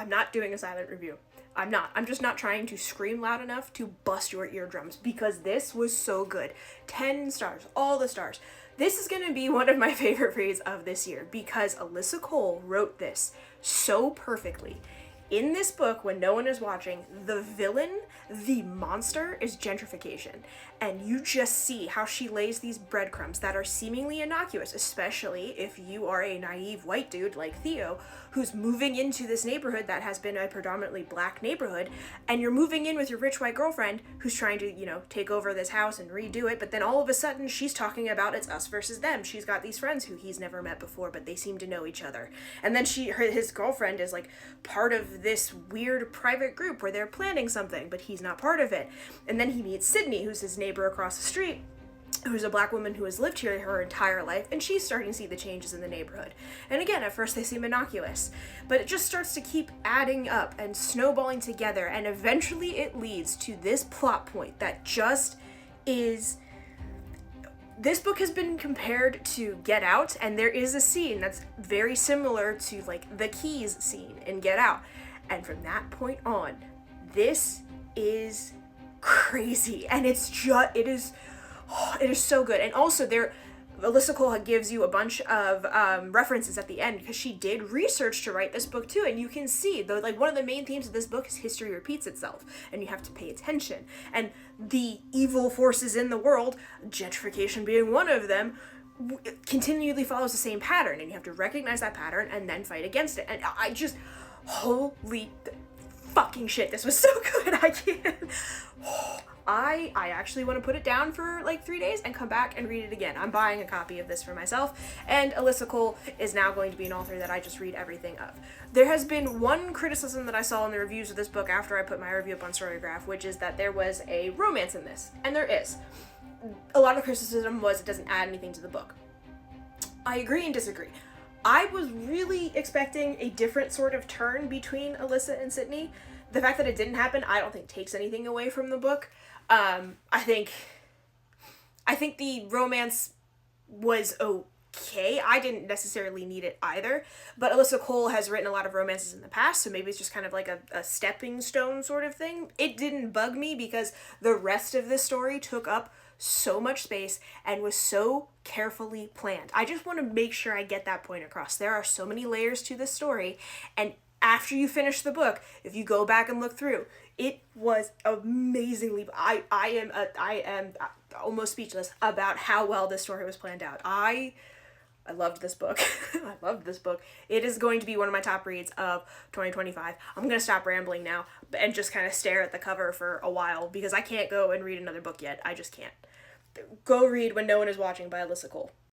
I'm not doing a silent review. I'm not. I'm just not trying to scream loud enough to bust your eardrums because this was so good. 10 stars, all the stars. This is going to be one of my favorite reads of this year because Alyssa Cole wrote this so perfectly. In this book, when no one is watching, the villain, the monster, is gentrification. And you just see how she lays these breadcrumbs that are seemingly innocuous, especially if you are a naive white dude like Theo, who's moving into this neighborhood that has been a predominantly black neighborhood, and you're moving in with your rich white girlfriend who's trying to, take over this house and redo it, but then all of a sudden she's talking about it's us versus them. She's got these friends who he's never met before, but they seem to know each other. And then his girlfriend is like part of this weird private group where they're planning something, but he's not part of it. And then he meets Sydney, who's his neighbor across the street, who's a black woman who has lived here her entire life, and she's starting to see the changes in the neighborhood. And again, at first they seem innocuous, but it just starts to keep adding up and snowballing together, and eventually it leads to this plot point that just is... This book has been compared to Get Out, and there is a scene that's very similar to, like, the Keys scene in Get Out. And from that point on, this is crazy, and it is so good. And also Alyssa Cole gives you a bunch of references at the end because she did research to write this book too, and you can see though, like, one of the main themes of this book is history repeats itself, and you have to pay attention. And the evil forces in the world, gentrification being one of them, continually follows the same pattern, and you have to recognize that pattern and then fight against it. And I just, holy fucking shit, this was so good. I can't. I actually want to put it down for like 3 days and come back and read it again. I'm buying a copy of this for myself, and Alyssa Cole is now going to be an author that I just read everything of. There has been one criticism that I saw in the reviews of this book after I put my review up on StoryGraph, which is that there was a romance in this, and there is. A lot of criticism was it doesn't add anything to the book. I agree and disagree. I was really expecting a different sort of turn between Alyssa and Sydney. The fact that it didn't happen, I don't think takes anything away from the book. I think the romance was okay. I didn't necessarily need it either, but Alyssa Cole has written a lot of romances in the past, so maybe it's just kind of like a stepping stone sort of thing. It didn't bug me because the rest of this story took up so much space and was so carefully planned. I just want to make sure I get that point across. There are so many layers to this story, and after you finish the book, if you go back and look through, it was amazingly... I am almost speechless about how well this story was planned out. I loved this book. I loved this book. It is going to be one of my top reads of 2025. I'm going to stop rambling now and just kind of stare at the cover for a while because I can't go and read another book yet. I just can't. Go read When No One Is Watching by Alyssa Cole.